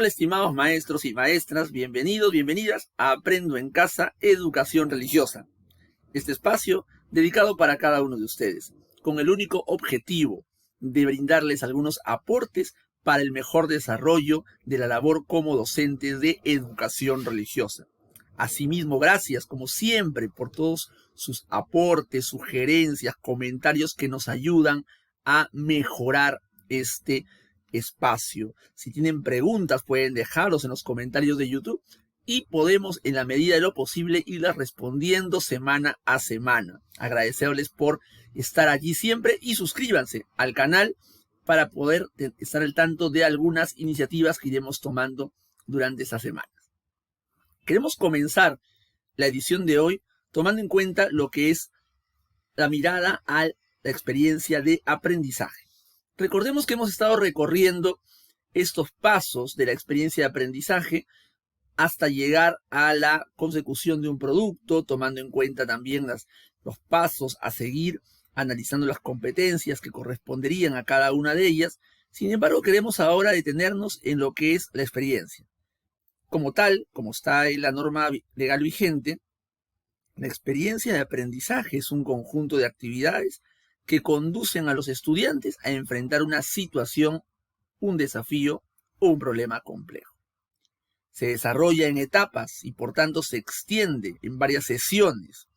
Hola, estimados maestros y maestras, bienvenidos, bienvenidas a Aprendo en Casa, Educación Religiosa. Este espacio dedicado para cada uno de ustedes, con el único objetivo de brindarles algunos aportes para el mejor desarrollo de la labor como docentes de educación religiosa. Asimismo, gracias, como siempre, por todos sus aportes, sugerencias, comentarios que nos ayudan a mejorar este espacio. Si tienen preguntas, pueden dejarlos en los comentarios de YouTube y podemos, en la medida de lo posible, irlas respondiendo semana a semana. Agradecerles por estar allí siempre y suscríbanse al canal para poder estar al tanto de algunas iniciativas que iremos tomando durante esta semana. Queremos comenzar la edición de hoy tomando en cuenta lo que es la mirada a la experiencia de aprendizaje. Recordemos que hemos estado recorriendo estos pasos de la experiencia de aprendizaje hasta llegar a la consecución de un producto, tomando en cuenta también los pasos a seguir, analizando las competencias que corresponderían a cada una de ellas. Sin embargo, queremos ahora detenernos en lo que es la experiencia. Como tal, como está en la norma legal vigente, la experiencia de aprendizaje es un conjunto de actividades que conducen a los estudiantes a enfrentar una situación, un desafío o un problema complejo. Se desarrolla en etapas y por tanto se extiende en varias sesiones.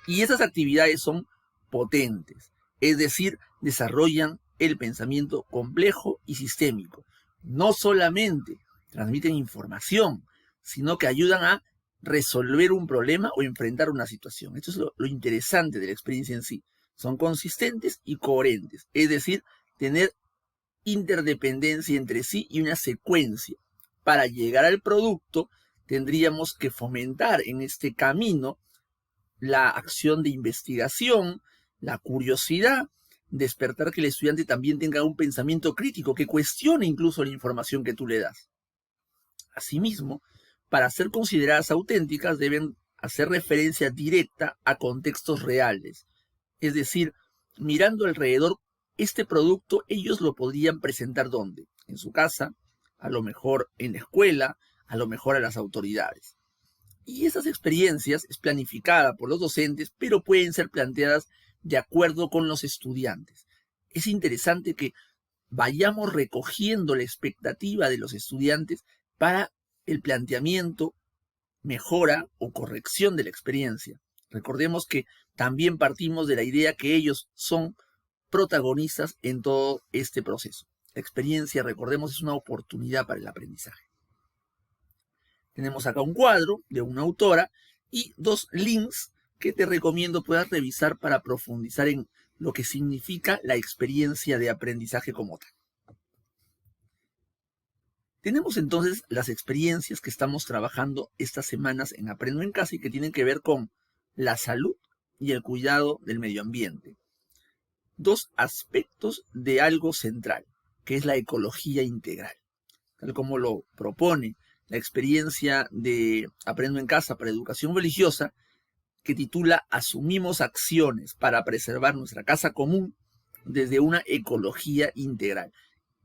Y esas actividades son potentes, es decir, desarrollan el pensamiento complejo y sistémico. No solamente transmiten información, sino que ayudan a resolver un problema o enfrentar una situación. Esto es lo interesante de la experiencia en sí. Son consistentes y coherentes, es decir, tener interdependencia entre sí y una secuencia. Para llegar al producto, tendríamos que fomentar en este camino la acción de investigación, la curiosidad, despertar que el estudiante también tenga un pensamiento crítico, que cuestione incluso la información que tú le das. Asimismo, para ser consideradas auténticas, deben hacer referencia directa a contextos reales. Es decir, mirando alrededor, este producto ellos lo podrían presentar ¿dónde? En su casa, a lo mejor en la escuela, a lo mejor a las autoridades. Y esas experiencias es planificada por los docentes, pero pueden ser planteadas de acuerdo con los estudiantes. Es interesante que vayamos recogiendo la expectativa de los estudiantes para el planteamiento, mejora o corrección de la experiencia. Recordemos que también partimos de la idea que ellos son protagonistas en todo este proceso. La experiencia, recordemos, es una oportunidad para el aprendizaje. Tenemos acá un cuadro de una autora y dos links que te recomiendo puedas revisar para profundizar en lo que significa la experiencia de aprendizaje como tal. Tenemos entonces las experiencias que estamos trabajando estas semanas en Aprendo en Casa y que tienen que ver con la salud y el cuidado del medio ambiente. Dos aspectos de algo central, que es la ecología integral. Tal como lo propone la experiencia de Aprendo en Casa para Educación Religiosa, que titula Asumimos acciones para preservar nuestra casa común desde una ecología integral.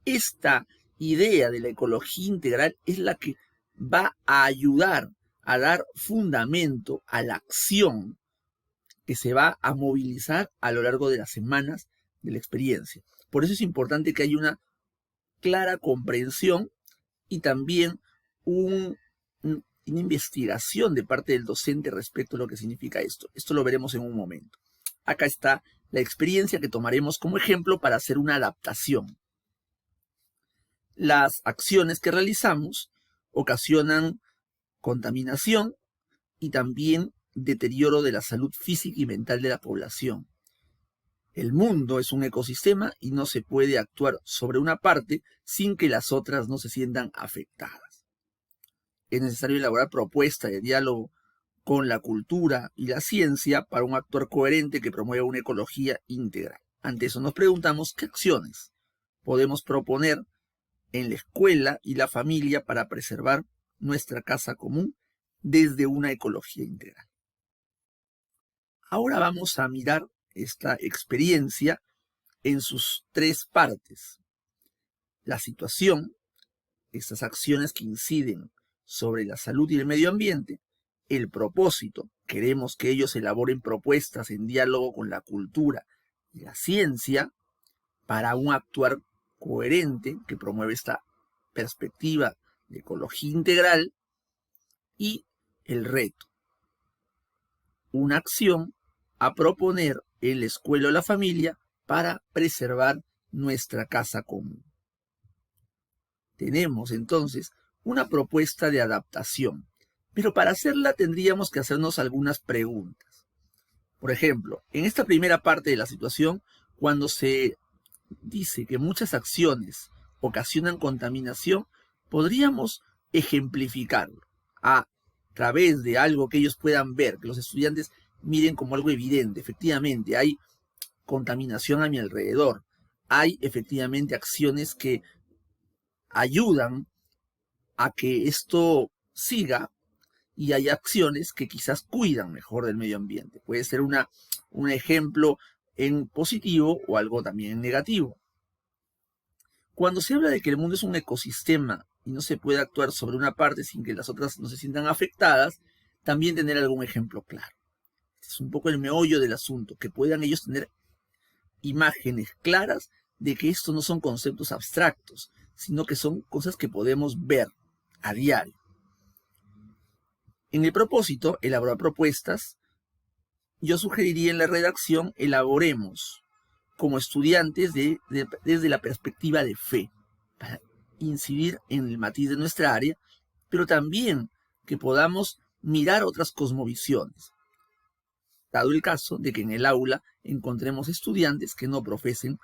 Esta idea de la ecología integral es la que va a ayudar a dar fundamento a la acción que se va a movilizar a lo largo de las semanas de la experiencia. Por eso es importante que haya una clara comprensión y también una investigación de parte del docente respecto a lo que significa esto. Esto lo veremos en un momento. Acá está la experiencia que tomaremos como ejemplo para hacer una adaptación. Las acciones que realizamos ocasionan contaminación y también deterioro de la salud física y mental de la población. El mundo es un ecosistema y no se puede actuar sobre una parte sin que las otras no se sientan afectadas. Es necesario elaborar propuestas de diálogo con la cultura y la ciencia para un actuar coherente que promueva una ecología integral. Ante eso nos preguntamos qué acciones podemos proponer en la escuela y la familia para preservar nuestra casa común desde una ecología integral. Ahora vamos a mirar esta experiencia en sus tres partes: la situación, estas acciones que inciden sobre la salud y el medio ambiente, el propósito, queremos que ellos elaboren propuestas en diálogo con la cultura y la ciencia para un actuar coherente que promueve esta perspectiva de ecología integral. Y el reto, una acción a proponer en la escuela o la familia para preservar nuestra casa común. Tenemos entonces una propuesta de adaptación, pero para hacerla tendríamos que hacernos algunas preguntas. Por ejemplo, en esta primera parte de la situación, cuando se dice que muchas acciones ocasionan contaminación, podríamos ejemplificarlo a través de algo que ellos puedan ver, que los estudiantes miren como algo evidente. Efectivamente, hay contaminación a mi alrededor. Hay efectivamente acciones que ayudan a que esto siga y hay acciones que quizás cuidan mejor del medio ambiente. Puede ser un ejemplo en positivo o algo también en negativo. Cuando se habla de que el mundo es un ecosistema y no se puede actuar sobre una parte sin que las otras no se sientan afectadas, también tener algún ejemplo claro. Este es un poco el meollo del asunto, que puedan ellos tener imágenes claras de que estos no son conceptos abstractos, sino que son cosas que podemos ver a diario. En el propósito, elaborar propuestas, yo sugeriría en la redacción, elaboremos como estudiantes desde la perspectiva de fe, para incidir en el matiz de nuestra área, pero también que podamos mirar otras cosmovisiones, dado el caso de que en el aula encontremos estudiantes que no profesen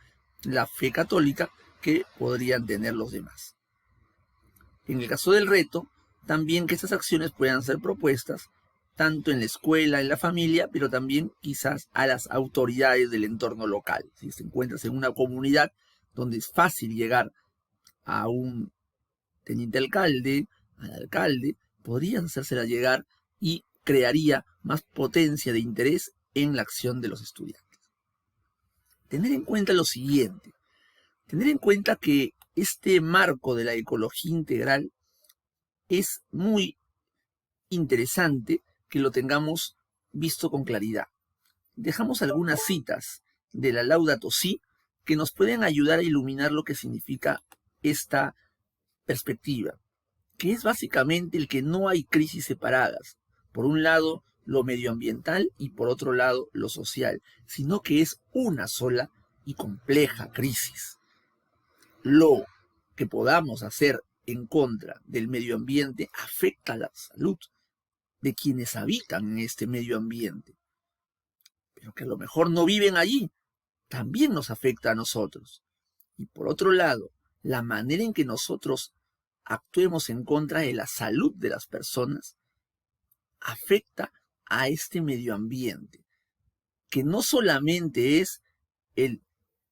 la fe católica que podrían tener los demás. En el caso del reto, también que estas acciones puedan ser propuestas tanto en la escuela, en la familia, pero también quizás a las autoridades del entorno local. Si te encuentras en una comunidad donde es fácil llegar a un teniente alcalde, al alcalde, podrías hacérsela llegar y crearía más potencia de interés en la acción de los estudiantes. Tener en cuenta lo siguiente, tener en cuenta que este marco de la ecología integral es muy interesante que lo tengamos visto con claridad. Dejamos algunas citas de la Laudato Si que nos pueden ayudar a iluminar lo que significa esta perspectiva, que es básicamente el que no hay crisis separadas. Por un lado, lo medioambiental y por otro lado, lo social, sino que es una sola y compleja crisis. Lo que podamos hacer en contra del medio ambiente afecta a la salud de quienes habitan en este medio ambiente, pero que a lo mejor no viven allí, también nos afecta a nosotros. Y por otro lado, la manera en que nosotros actuemos en contra de la salud de las personas afecta a este medio ambiente, que no solamente es el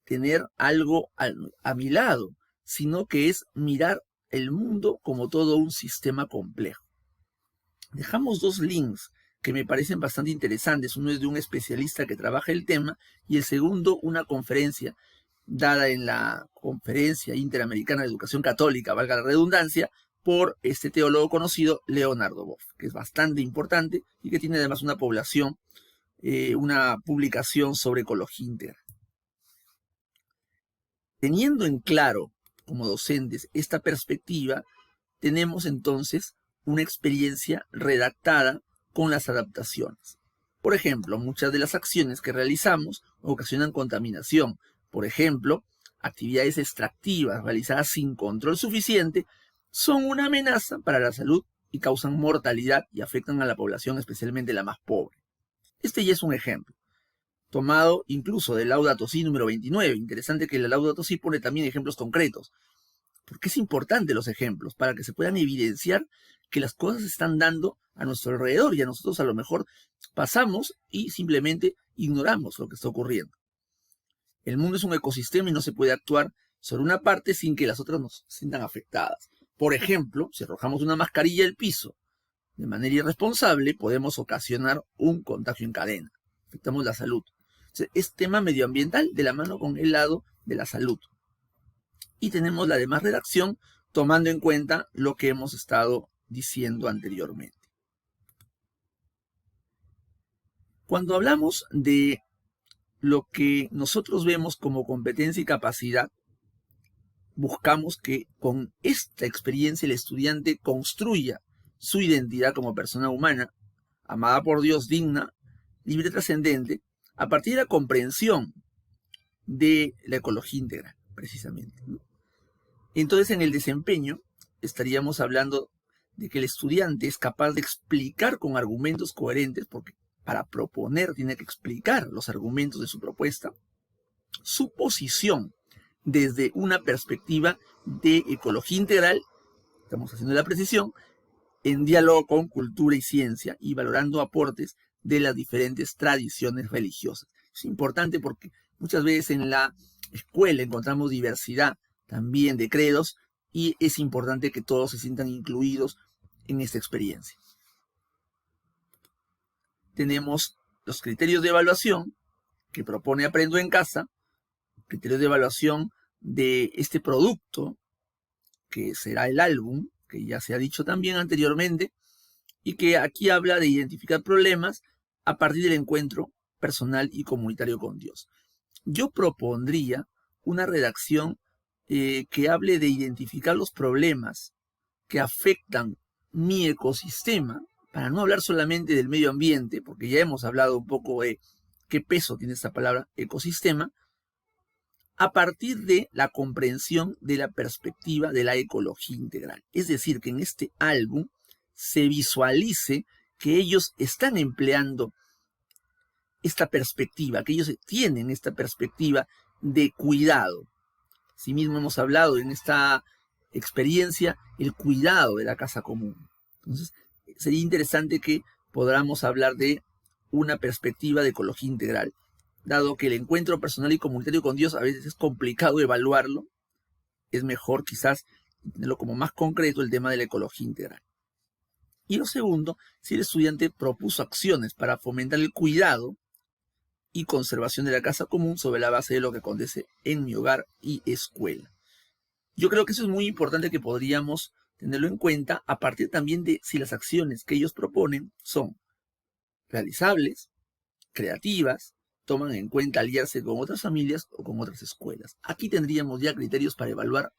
tener algo a mi lado, sino que es mirar el mundo como todo un sistema complejo. Dejamos dos links que me parecen bastante interesantes. Uno es de un especialista que trabaja el tema y el segundo una conferencia dada en la Conferencia Interamericana de Educación Católica, valga la redundancia, por este teólogo conocido Leonardo Boff, que es bastante importante y que tiene además una publicación sobre ecología integral. Teniendo en claro como docentes esta perspectiva, tenemos entonces una experiencia redactada con las adaptaciones. Por ejemplo, muchas de las acciones que realizamos ocasionan contaminación. Por ejemplo, actividades extractivas realizadas sin control suficiente son una amenaza para la salud y causan mortalidad y afectan a la población, especialmente la más pobre. Este ya es un ejemplo, tomado incluso del Laudato Si número 29. Interesante que el Laudato Si pone también ejemplos concretos, porque es importante los ejemplos para que se puedan evidenciar que las cosas se están dando a nuestro alrededor y a nosotros a lo mejor pasamos y simplemente ignoramos lo que está ocurriendo. El mundo es un ecosistema y no se puede actuar sobre una parte sin que las otras nos sientan afectadas. Por ejemplo, si arrojamos una mascarilla al piso de manera irresponsable, podemos ocasionar un contagio en cadena. Afectamos la salud. Es tema medioambiental de la mano con el lado de la salud. Y tenemos la demás redacción tomando en cuenta lo que hemos estado diciendo anteriormente. Cuando hablamos de lo que nosotros vemos como competencia y capacidad, buscamos que con esta experiencia el estudiante construya su identidad como persona humana, amada por Dios, digna, libre y trascendente, a partir de la comprensión de la ecología integral, precisamente, ¿no? Entonces, en el desempeño, estaríamos hablando de que el estudiante es capaz de explicar con argumentos coherentes, porque para proponer tiene que explicar los argumentos de su propuesta, su posición desde una perspectiva de ecología integral, estamos haciendo la precisión, en diálogo con cultura y ciencia y valorando aportes de las diferentes tradiciones religiosas. Es importante porque muchas veces en la escuela encontramos diversidad también de credos y es importante que todos se sientan incluidos en esta experiencia. Tenemos los criterios de evaluación que propone Aprendo en Casa, criterios de evaluación de este producto que será el álbum, que ya se ha dicho también anteriormente, y que aquí habla de identificar problemas a partir del encuentro personal y comunitario con Dios. Yo propondría una redacción que hable de identificar los problemas que afectan mi ecosistema, para no hablar solamente del medio ambiente, porque ya hemos hablado un poco de qué peso tiene esta palabra ecosistema, a partir de la comprensión de la perspectiva de la ecología integral. Es decir, que en este álbum se visualice que ellos están empleando esta perspectiva, que ellos tienen esta perspectiva de cuidado. Asimismo hemos hablado en esta experiencia el cuidado de la casa común. Entonces, sería interesante que podamos hablar de una perspectiva de ecología integral. Dado que el encuentro personal y comunitario con Dios a veces es complicado evaluarlo, es mejor quizás tenerlo como más concreto el tema de la ecología integral. Y lo segundo, si el estudiante propuso acciones para fomentar el cuidado y conservación de la casa común sobre la base de lo que acontece en mi hogar y escuela. Yo creo que eso es muy importante, que podríamos tenerlo en cuenta a partir también de si las acciones que ellos proponen son realizables, creativas, toman en cuenta aliarse con otras familias o con otras escuelas. Aquí tendríamos ya criterios para evaluar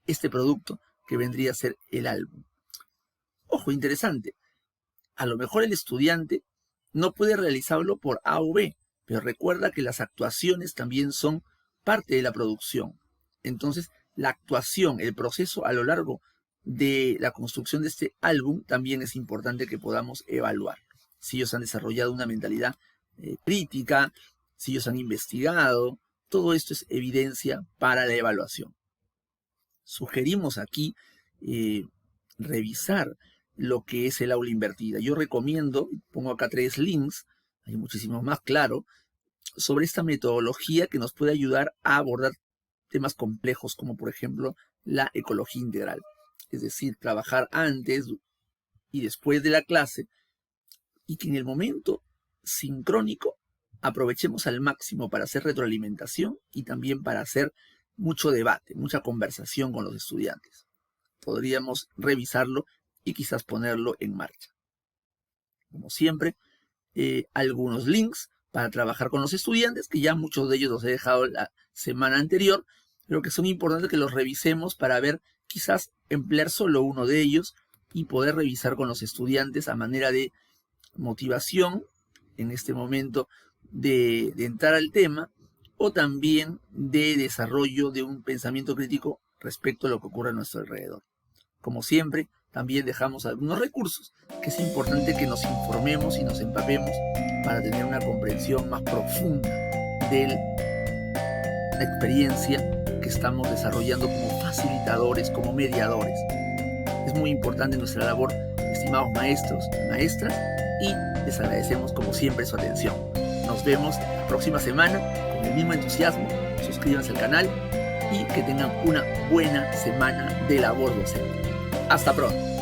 este producto que vendría a ser el álbum. Ojo, interesante. A lo mejor el estudiante no puede realizarlo por A o B, pero recuerda que las actuaciones también son parte de la producción. Entonces, la actuación, el proceso a lo largo de la construcción de este álbum también es importante que podamos evaluar. Si ellos han desarrollado una mentalidad crítica, si ellos han investigado, todo esto es evidencia para la evaluación. Sugerimos aquí revisar lo que es el aula invertida. Yo recomiendo, pongo acá 3 links, hay muchísimos más, claro, sobre esta metodología que nos puede ayudar a abordar temas complejos como por ejemplo la ecología integral. Es decir, trabajar antes y después de la clase y que en el momento sincrónico aprovechemos al máximo para hacer retroalimentación y también para hacer mucho debate, mucha conversación con los estudiantes. Podríamos revisarlo y quizás ponerlo en marcha. Como siempre, algunos links para trabajar con los estudiantes, que ya muchos de ellos los he dejado la semana anterior, pero que son importantes que los revisemos para ver, quizás emplear solo uno de ellos y poder revisar con los estudiantes a manera de motivación en este momento de entrar al tema, o también de desarrollo de un pensamiento crítico respecto a lo que ocurre a nuestro alrededor. Como siempre, también dejamos algunos recursos que es importante que nos informemos y nos empapemos para tener una comprensión más profunda de la experiencia que estamos desarrollando como facilitadores, como mediadores. Es muy importante nuestra labor, estimados maestros y maestras, y les agradecemos como siempre su atención. Nos vemos la próxima semana con el mismo entusiasmo. Suscríbanse al canal y que tengan una buena semana de labor docente. Hasta pronto.